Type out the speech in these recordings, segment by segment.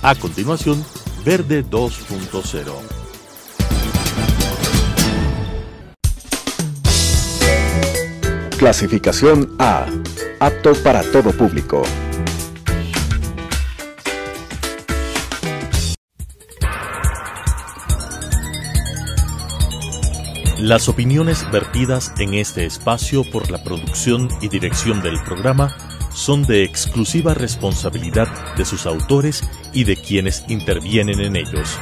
A continuación, Verde 2.0. Clasificación A. Apto para todo público. Las opiniones vertidas en este espacio por la producción y dirección del programa son de exclusiva responsabilidad de sus autores y de quienes intervienen en ellos.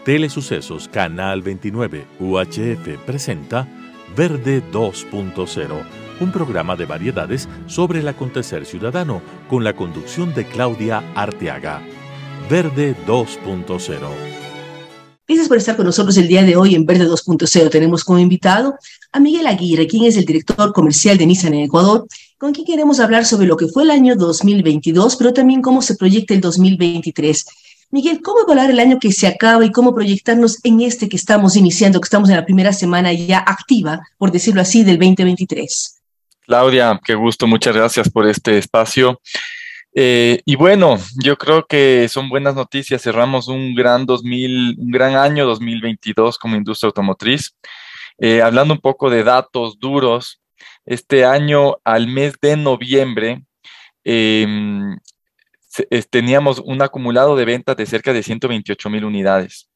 Telesucesos Canal 29 UHF presenta Verde 2.0, un programa de variedades sobre el acontecer ciudadano con la conducción de Claudia Arteaga. Verde 2.0. Gracias por estar con nosotros el día de hoy en Verde 2.0. Tenemos como invitado a Miguel Aguirre, quien es el director comercial de Nissan en Ecuador, con quien queremos hablar sobre lo que fue el año 2022, pero también cómo se proyecta el 2023. Miguel, ¿cómo evaluar el año que se acaba y cómo proyectarnos en este que estamos iniciando, que estamos en la primera semana ya activa, por decirlo así, del 2023? Claudia, qué gusto, muchas gracias por este espacio. Y bueno, yo creo que son buenas noticias. Cerramos un gran año 2022 como industria automotriz. Hablando un poco de datos duros, este año al mes de noviembre teníamos un acumulado de ventas de cerca de 128,000 unidades.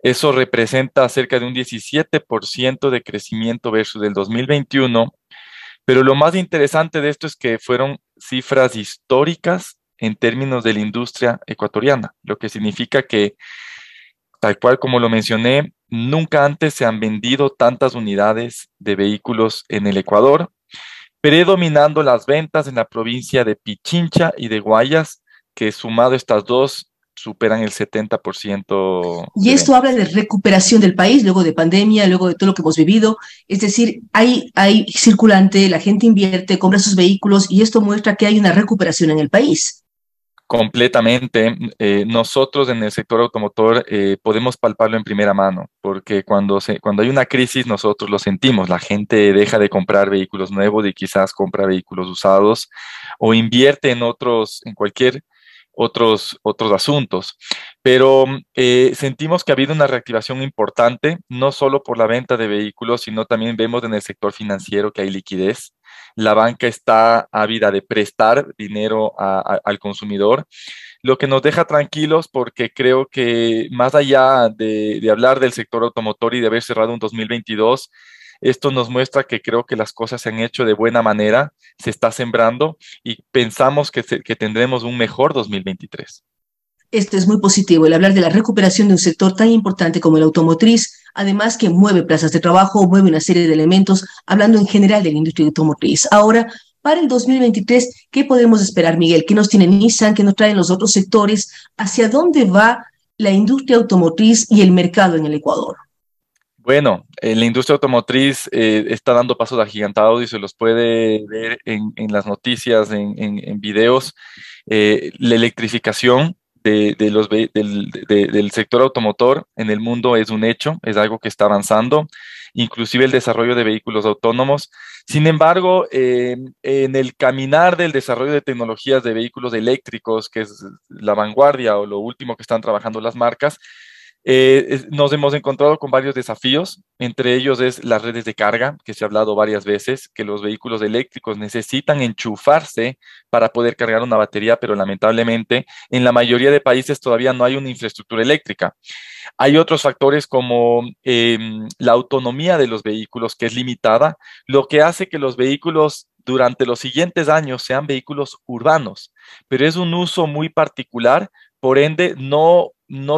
Eso representa cerca de un 17% de crecimiento versus el 2021. Pero lo más interesante de esto es que fueron cifras históricas en términos de la industria ecuatoriana, lo que significa que, tal cual como lo mencioné, nunca antes se han vendido tantas unidades de vehículos en el Ecuador, predominando las ventas en la provincia de Pichincha y de Guayas, que sumado estas dos superan el 70%. Y esto habla de recuperación del país luego de pandemia, luego de todo lo que hemos vivido. Es decir, hay circulante, la gente invierte, compra sus vehículos y esto muestra que hay una recuperación en el país. Completamente. Nosotros en el sector automotor podemos palparlo en primera mano, porque cuando hay una crisis nosotros lo sentimos. La gente deja de comprar vehículos nuevos y quizás compra vehículos usados o invierte en otros asuntos, pero sentimos que ha habido una reactivación importante, no solo por la venta de vehículos, sino también vemos en el sector financiero que hay liquidez. La banca está ávida de prestar dinero al consumidor, lo que nos deja tranquilos porque creo que más allá de hablar del sector automotor y de haber cerrado un 2022, esto nos muestra que creo que las cosas se han hecho de buena manera, se está sembrando y pensamos que tendremos un mejor 2023. Esto es muy positivo, el hablar de la recuperación de un sector tan importante como el automotriz, además que mueve plazas de trabajo, mueve una serie de elementos, hablando en general de la industria automotriz. Ahora, para el 2023, ¿qué podemos esperar, Miguel? ¿Qué nos tiene Nissan? ¿Qué nos traen los otros sectores? ¿Hacia dónde va la industria automotriz y el mercado en el Ecuador? Bueno, la industria automotriz está dando pasos agigantados y se los puede ver en las noticias, en videos. La electrificación del sector automotor en el mundo es un hecho, es algo que está avanzando, inclusive el desarrollo de vehículos autónomos. Sin embargo, en el caminar del desarrollo de tecnologías de vehículos eléctricos, que es la vanguardia o lo último que están trabajando las marcas, nos hemos encontrado con varios desafíos, entre ellos es las redes de carga, que se ha hablado varias veces, que los vehículos eléctricos necesitan enchufarse para poder cargar una batería, pero lamentablemente en la mayoría de países todavía no hay una infraestructura eléctrica. Hay otros factores como la autonomía de los vehículos, que es limitada, lo que hace que los vehículos durante los siguientes años sean vehículos urbanos, pero es un uso muy particular, por ende no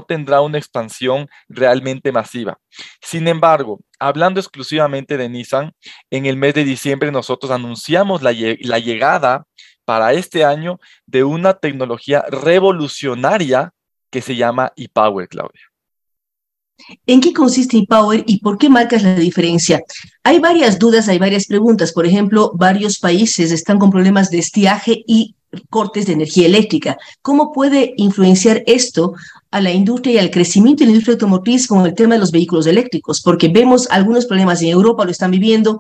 tendrá una expansión realmente masiva. Sin embargo, hablando exclusivamente de Nissan, en el mes de diciembre nosotros anunciamos la llegada para este año de una tecnología revolucionaria que se llama ePower, Claudia. ¿En qué consiste ePower y por qué marcas la diferencia? Hay varias dudas, hay varias preguntas. Por ejemplo, varios países están con problemas de estiaje y cortes de energía eléctrica. ¿Cómo puede influenciar esto a la industria y al crecimiento de la industria automotriz con el tema de los vehículos eléctricos? Porque vemos algunos problemas en Europa, lo están viviendo,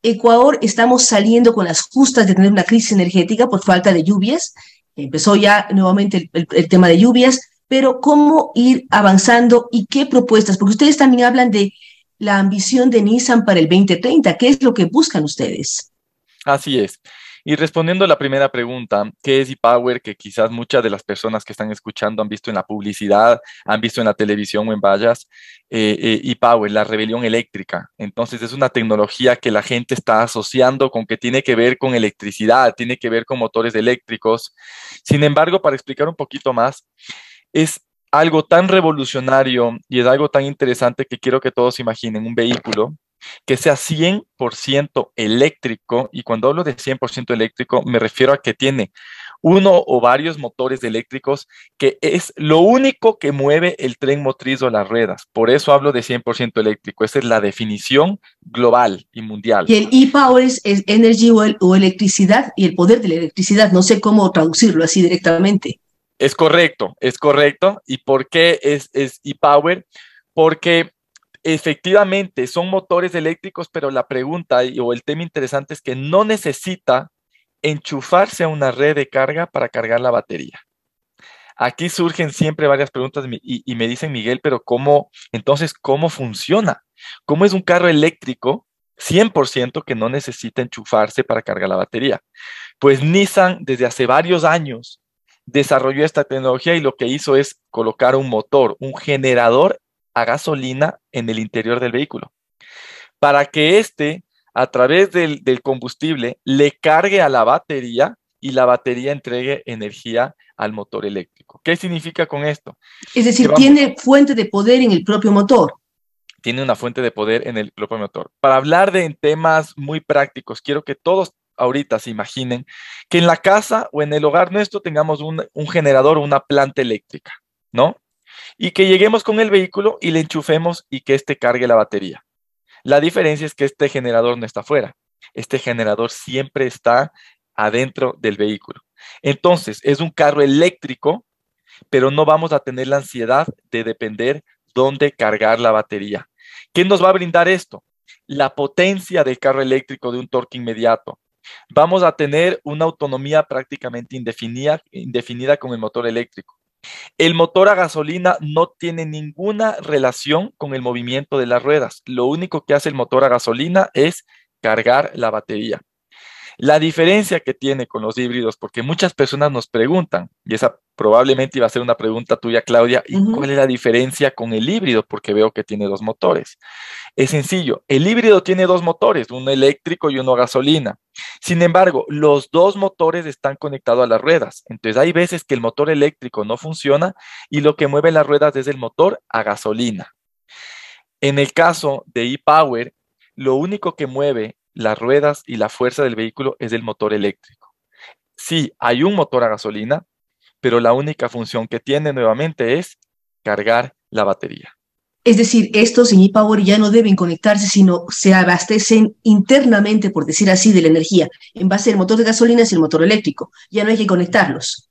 Ecuador estamos saliendo con las justas de tener una crisis energética por falta de lluvias. Empezó ya nuevamente el tema de lluvias, pero ¿cómo ir avanzando y qué propuestas? Porque ustedes también hablan de la ambición de Nissan para el 2030. ¿Qué es lo que buscan ustedes? Así es. Y respondiendo a la primera pregunta, ¿qué es e-Power? Que quizás muchas de las personas que están escuchando han visto en la publicidad, han visto en la televisión o en vallas, e-Power, la rebelión eléctrica. Entonces es una tecnología que la gente está asociando con que tiene que ver con electricidad, tiene que ver con motores eléctricos. Sin embargo, para explicar un poquito más, es algo tan revolucionario y es algo tan interesante que quiero que todos imaginen un vehículo que sea 100% eléctrico, y cuando hablo de 100% eléctrico me refiero a que tiene uno o varios motores eléctricos, que es lo único que mueve el tren motriz o las ruedas. Por eso hablo de 100% eléctrico. Esa es la definición global y mundial. Y el e-power es energy o electricidad y el poder de la electricidad. No sé cómo traducirlo así directamente. Es correcto, es correcto. ¿Y por qué es e-Power? Porque efectivamente son motores eléctricos, pero la pregunta o el tema interesante es que no necesita enchufarse a una red de carga para cargar la batería. Aquí surgen siempre varias preguntas y me dicen, Miguel, pero entonces, ¿cómo funciona? ¿Cómo es un carro eléctrico 100% que no necesita enchufarse para cargar la batería? Pues Nissan desde hace varios años desarrolló esta tecnología y lo que hizo es colocar un motor, un generador a gasolina en el interior del vehículo, para que a través del combustible, le cargue a la batería y la batería entregue energía al motor eléctrico. ¿Qué significa con esto? Es decir, tiene fuente de poder en el propio motor. Tiene una fuente de poder en el propio motor. Para hablar de temas muy prácticos, quiero que todos ahorita se imaginen que en la casa o en el hogar nuestro tengamos un generador o una planta eléctrica, ¿no? Y que lleguemos con el vehículo y le enchufemos y que cargue la batería. La diferencia es que este generador no está afuera. Este generador siempre está adentro del vehículo. Entonces, es un carro eléctrico, pero no vamos a tener la ansiedad de depender dónde cargar la batería. ¿Qué nos va a brindar esto? La potencia del carro eléctrico de un torque inmediato. Vamos a tener una autonomía prácticamente indefinida con el motor eléctrico. El motor a gasolina no tiene ninguna relación con el movimiento de las ruedas. Lo único que hace el motor a gasolina es cargar la batería. La diferencia que tiene con los híbridos, porque muchas personas nos preguntan, y esa probablemente iba a ser una pregunta tuya, Claudia, ¿y cuál es la diferencia con el híbrido? Porque veo que tiene dos motores. Es sencillo, el híbrido tiene dos motores, uno eléctrico y uno a gasolina. Sin embargo, los dos motores están conectados a las ruedas. Entonces hay veces que el motor eléctrico no funciona y lo que mueve las ruedas es el motor a gasolina. En el caso de e-Power, lo único que mueve las ruedas y la fuerza del vehículo es el motor eléctrico. Sí, hay un motor a gasolina, pero la única función que tiene nuevamente es cargar la batería. Es decir, estos en e-Power ya no deben conectarse, sino se abastecen internamente, por decir así, de la energía, en base al motor de gasolina y el motor eléctrico. Ya no hay que conectarlos.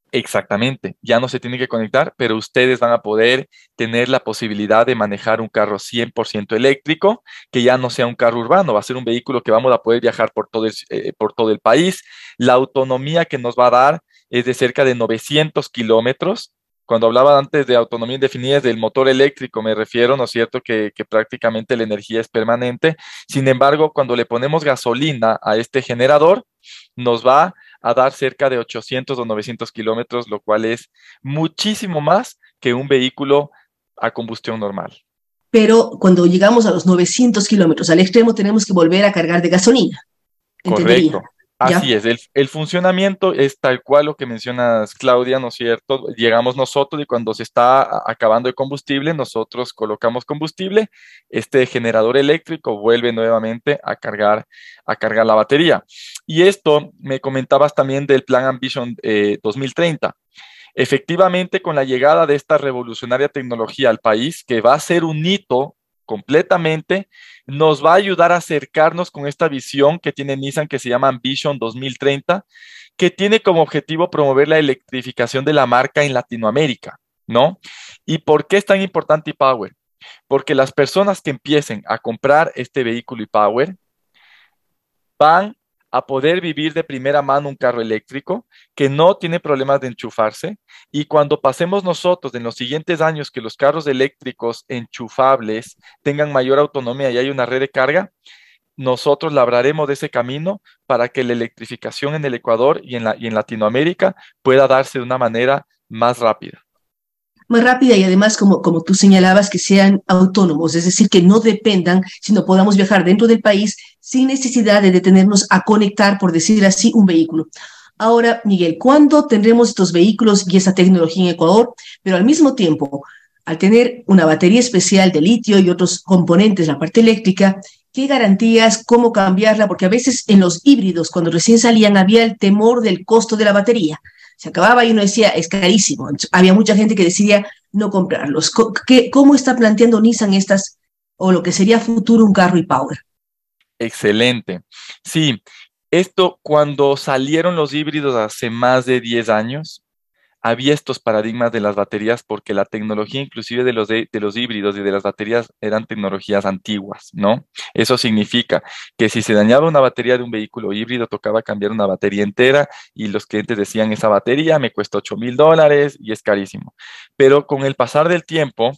Exactamente, ya no se tiene que conectar, pero ustedes van a poder tener la posibilidad de manejar un carro 100% eléctrico, que ya no sea un carro urbano, va a ser un vehículo que vamos a poder viajar por todo el país. La autonomía que nos va a dar es de cerca de 900 kilómetros. Cuando hablaba antes de autonomía indefinida del motor eléctrico, me refiero, ¿no es cierto?, que prácticamente la energía es permanente. Sin embargo, cuando le ponemos gasolina a este generador, nos va a dar cerca de 800 o 900 kilómetros, lo cual es muchísimo más que un vehículo a combustión normal. Pero cuando llegamos a los 900 kilómetros al extremo, tenemos que volver a cargar de gasolina. ¿Entendería? Correcto. Así es, el funcionamiento es tal cual lo que mencionas, Claudia, ¿no es cierto? Llegamos nosotros y cuando se está acabando el combustible, nosotros colocamos combustible, este generador eléctrico vuelve nuevamente a cargar la batería. Y esto me comentabas también del Plan Ambition 2030. Efectivamente, con la llegada de esta revolucionaria tecnología al país, que va a ser un hito completamente, nos va a ayudar a acercarnos con esta visión que tiene Nissan, que se llama Ambition 2030, que tiene como objetivo promover la electrificación de la marca en Latinoamérica, ¿no? ¿Y por qué es tan importante e-Power? Porque las personas que empiecen a comprar este vehículo e-Power van a poder vivir de primera mano un carro eléctrico que no tiene problemas de enchufarse, y cuando pasemos nosotros en los siguientes años que los carros eléctricos enchufables tengan mayor autonomía y hay una red de carga, nosotros labraremos de ese camino para que la electrificación en el Ecuador y en Latinoamérica pueda darse de una manera más rápida. Más rápida y además, como tú señalabas, que sean autónomos, es decir, que no dependan, sino podamos viajar dentro del país sin necesidad de detenernos a conectar, por decir así, un vehículo. Ahora, Miguel, ¿cuándo tendremos estos vehículos y esta tecnología en Ecuador? Pero al mismo tiempo, al tener una batería especial de litio y otros componentes, la parte eléctrica, ¿qué garantías, cómo cambiarla? Porque a veces en los híbridos, cuando recién salían, había el temor del costo de la batería. Se acababa y uno decía, es carísimo. Entonces, había mucha gente que decidía no comprarlos. ¿Cómo está planteando Nissan estas, o lo que sería futuro, un carro e-Power? Excelente. Sí, esto cuando salieron los híbridos hace más de 10 años, había estos paradigmas de las baterías porque la tecnología inclusive de los híbridos y de las baterías eran tecnologías antiguas, ¿no? Eso significa que si se dañaba una batería de un vehículo híbrido, tocaba cambiar una batería entera y los clientes decían, esa batería me cuesta $8,000 y es carísimo. Pero con el pasar del tiempo,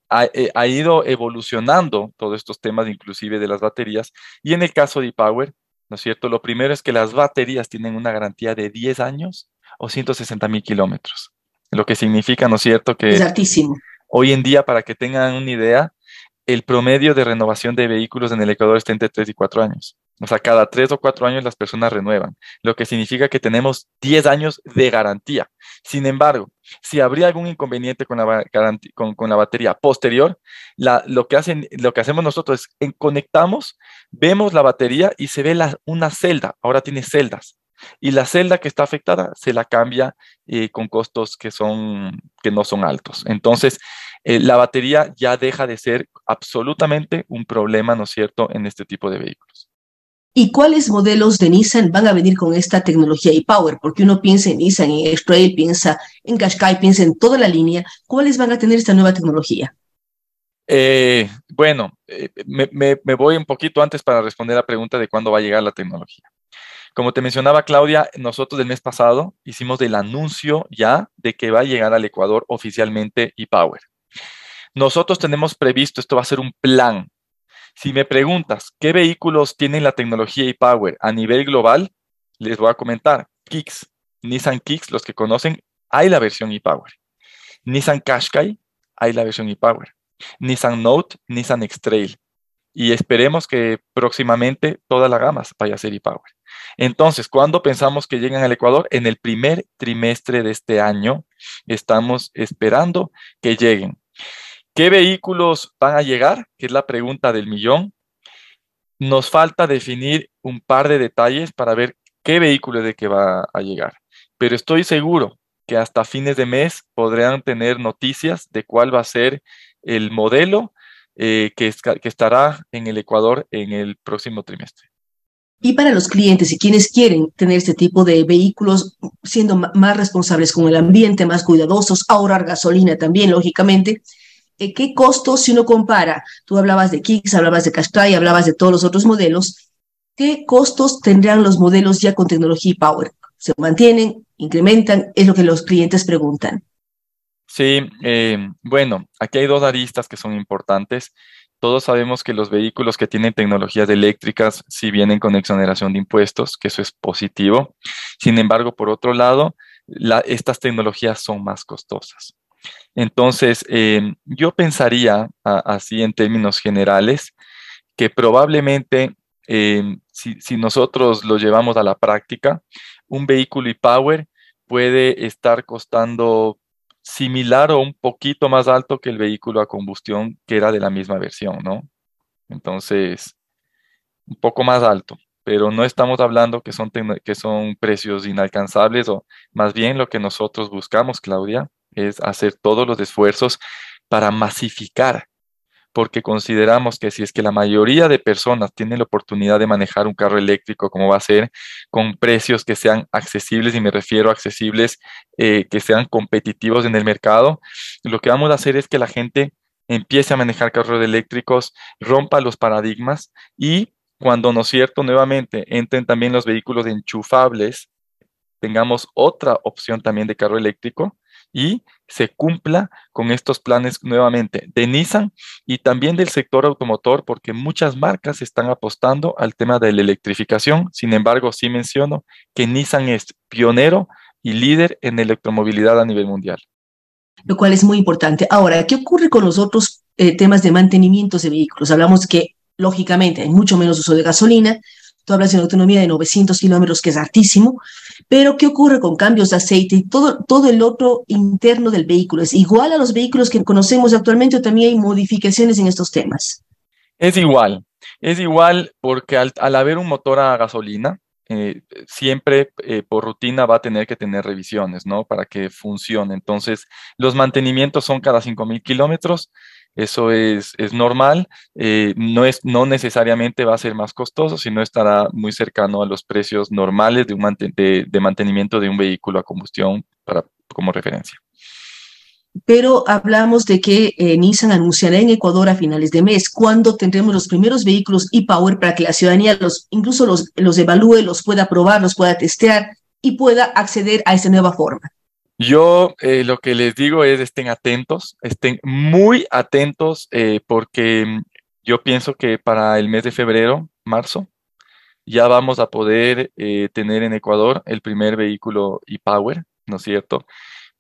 ha ido evolucionando todos estos temas, inclusive de las baterías, y en el caso de ePower, ¿no es cierto? Lo primero es que las baterías tienen una garantía de 10 años o 160,000 kilómetros, lo que significa, ¿no es cierto?, Es que altísimo. hoy en día, para que tengan una idea, el promedio de renovación de vehículos en el Ecuador está entre 3 y 4 años. O sea, cada 3 o 4 años las personas renuevan, lo que significa que tenemos 10 años de garantía. Sin embargo, si habría algún inconveniente con la batería posterior, lo que hacemos nosotros es conectamos, vemos la batería y se ve una celda, ahora tiene celdas. Y la celda que está afectada se la cambia con costos que no son altos. Entonces, la batería ya deja de ser absolutamente un problema, ¿no es cierto?, en este tipo de vehículos. ¿Y cuáles modelos de Nissan van a venir con esta tecnología e-Power? Porque uno piensa en Nissan, en X-Trail, piensa en Qashqai, piensa en toda la línea. ¿Cuáles van a tener esta nueva tecnología? Bueno, me voy un poquito antes para responder la pregunta de cuándo va a llegar la tecnología. Como te mencionaba, Claudia, nosotros el mes pasado hicimos el anuncio ya de que va a llegar al Ecuador oficialmente ePower. Nosotros tenemos previsto, esto va a ser un plan. Si me preguntas qué vehículos tienen la tecnología ePower a nivel global, les voy a comentar. Kicks, Nissan Kicks, los que conocen, hay la versión ePower. Nissan Qashqai, hay la versión ePower. Nissan Note, Nissan X-Trail. Y esperemos que próximamente toda la gama vaya a ser ePower. Entonces, ¿cuándo pensamos que lleguen al Ecuador? En el primer trimestre de este año estamos esperando que lleguen. ¿Qué vehículos van a llegar? Que es la pregunta del millón. Nos falta definir un par de detalles para ver qué vehículo es de que va a llegar. Pero estoy seguro que hasta fines de mes podrán tener noticias de cuál va a ser el modelo que estará en el Ecuador en el próximo trimestre. Y para los clientes y quienes quieren tener este tipo de vehículos, siendo más responsables con el ambiente, más cuidadosos, ahorrar gasolina también, lógicamente, ¿qué costos si uno compara? Tú hablabas de Kicks, hablabas de Qashqai, hablabas de todos los otros modelos. ¿Qué costos tendrán los modelos ya con tecnología Power? ¿Se mantienen? ¿Incrementan? Es lo que los clientes preguntan. Sí, bueno, aquí hay dos aristas que son importantes. Todos sabemos que los vehículos que tienen tecnologías eléctricas sí vienen con exoneración de impuestos, que eso es positivo. Sin embargo, por otro lado, estas tecnologías son más costosas. Entonces, yo pensaría, así en términos generales, que probablemente si nosotros lo llevamos a la práctica, un vehículo ePower puede estar costando similar o un poquito más alto que el vehículo a combustión que era de la misma versión, ¿no? Entonces, un poco más alto, pero no estamos hablando que son precios inalcanzables, o más bien lo que nosotros buscamos, Claudia, es hacer todos los esfuerzos para masificar, porque consideramos que si es que la mayoría de personas tienen la oportunidad de manejar un carro eléctrico, como va a ser, con precios que sean accesibles, y me refiero a accesibles, que sean competitivos en el mercado, lo que vamos a hacer es que la gente empiece a manejar carros eléctricos, rompa los paradigmas y cuando, ¿no es cierto?, nuevamente entren también los vehículos enchufables, tengamos otra opción también de carro eléctrico y se cumpla con estos planes nuevamente de Nissan y también del sector automotor, porque muchas marcas están apostando al tema de la electrificación. Sin embargo, sí menciono que Nissan es pionero y líder en electromovilidad a nivel mundial. Lo cual es muy importante. Ahora, ¿qué ocurre con los otros temas de mantenimiento de vehículos? Hablamos que, lógicamente, hay mucho menos uso de gasolina. Tú hablas de una autonomía de 900 kilómetros, que es altísimo, pero ¿qué ocurre con cambios de aceite y todo el otro interno del vehículo? ¿Es igual a los vehículos que conocemos actualmente o también hay modificaciones en estos temas? Es igual porque al haber un motor a gasolina, siempre por rutina va a tener que tener revisiones, ¿no? Para que funcione. Entonces, los mantenimientos son cada 5.000 kilómetros. Eso es normal, no necesariamente va a ser más costoso, sino estará muy cercano a los precios normales de mantenimiento de un vehículo a combustión como referencia. Pero hablamos de que Nissan anunciará en Ecuador a finales de mes, cuando tendremos los primeros vehículos e-Power para que la ciudadanía incluso los evalúe, los pueda probar, los pueda testear y pueda acceder a esta nueva forma. Yo lo que les digo es estén atentos, estén muy atentos, porque yo pienso que para el mes de febrero, marzo, ya vamos a poder tener en Ecuador el primer vehículo e-Power, ¿no es cierto?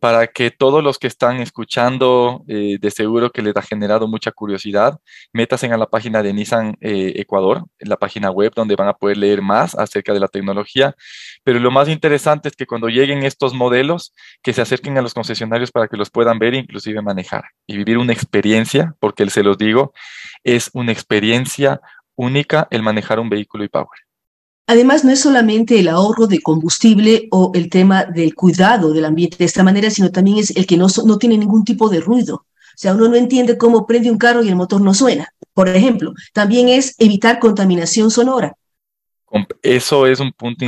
Para que todos los que están escuchando, de seguro que les ha generado mucha curiosidad, métanse a la página de Nissan Ecuador, en la página web, donde van a poder leer más acerca de la tecnología. Pero lo más interesante es que cuando lleguen estos modelos, que se acerquen a los concesionarios para que los puedan ver e inclusive manejar y vivir una experiencia, porque se los digo, es una experiencia única el manejar un vehículo e-Power. Además, no es solamente el ahorro de combustible o el tema del cuidado del ambiente de esta manera, sino también es el que no tiene ningún tipo de ruido. O sea, uno no entiende cómo prende un carro y el motor no suena. Por ejemplo, también es evitar contaminación sonora. Eso es un punto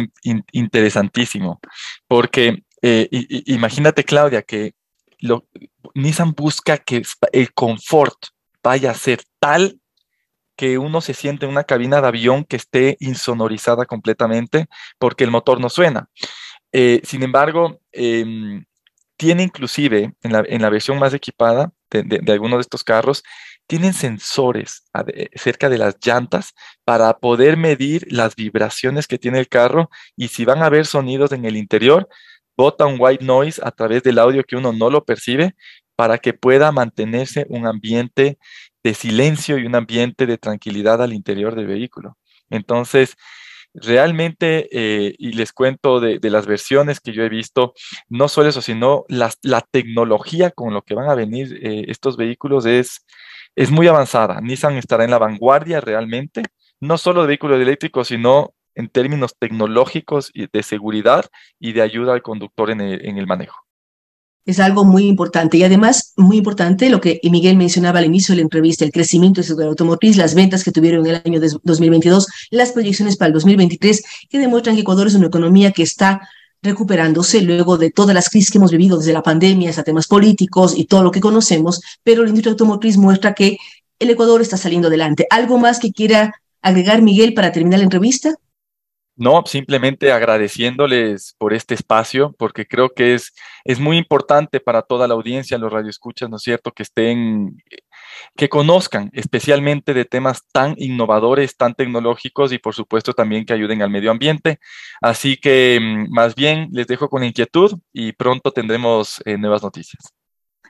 interesantísimo, porque imagínate, Claudia, que Nissan busca que el confort vaya a ser tal que uno se siente en una cabina de avión que esté insonorizada completamente porque el motor no suena. Sin embargo, tiene inclusive en la versión más equipada de algunos de estos carros, tienen sensores cerca de las llantas para poder medir las vibraciones que tiene el carro, y si van a haber sonidos en el interior, bota un white noise a través del audio que uno no lo percibe, para que pueda mantenerse un ambiente de silencio y un ambiente de tranquilidad al interior del vehículo. Entonces, realmente, y les cuento de las versiones que yo he visto, no solo eso, sino la tecnología con lo que van a venir estos vehículos es muy avanzada. Nissan estará en la vanguardia realmente, no solo de vehículos eléctricos, sino en términos tecnológicos y de seguridad y de ayuda al conductor en el manejo. Es algo muy importante y además muy importante lo que Miguel mencionaba al inicio de la entrevista, el crecimiento del sector automotriz, las ventas que tuvieron en el año 2022, las proyecciones para el 2023 que demuestran que Ecuador es una economía que está recuperándose luego de todas las crisis que hemos vivido desde la pandemia hasta temas políticos y todo lo que conocemos, pero la industria automotriz muestra que el Ecuador está saliendo adelante. ¿Algo más que quiera agregar, Miguel, para terminar la entrevista? No, simplemente agradeciéndoles por este espacio, porque creo que es muy importante para toda la audiencia, los radioescuchas, ¿no es cierto?, que conozcan especialmente de temas tan innovadores, tan tecnológicos y por supuesto también que ayuden al medio ambiente. Así que más bien les dejo con inquietud y pronto tendremos nuevas noticias.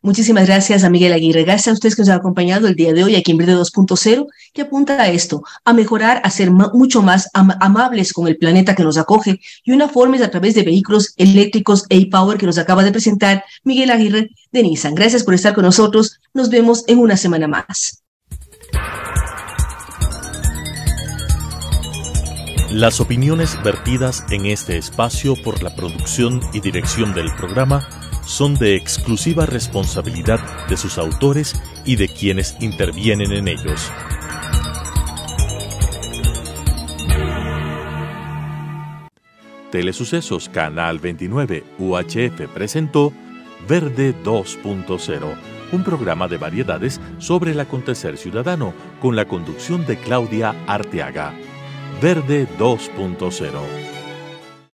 Muchísimas gracias a Miguel Aguirre. Gracias a ustedes que nos han acompañado el día de hoy aquí en Verde 2.0, que apunta a esto, a mejorar, a ser mucho más amables con el planeta que nos acoge, y una forma es a través de vehículos eléctricos e-Power que nos acaba de presentar Miguel Aguirre de Nissan. Gracias por estar con nosotros. Nos vemos en una semana más. Las opiniones vertidas en este espacio por la producción y dirección del programa son de exclusiva responsabilidad de sus autores y de quienes intervienen en ellos. Telesucesos Canal 29 UHF presentó Verde 2.0, un programa de variedades sobre el acontecer ciudadano con la conducción de Claudia Arteaga. Verde 2.0.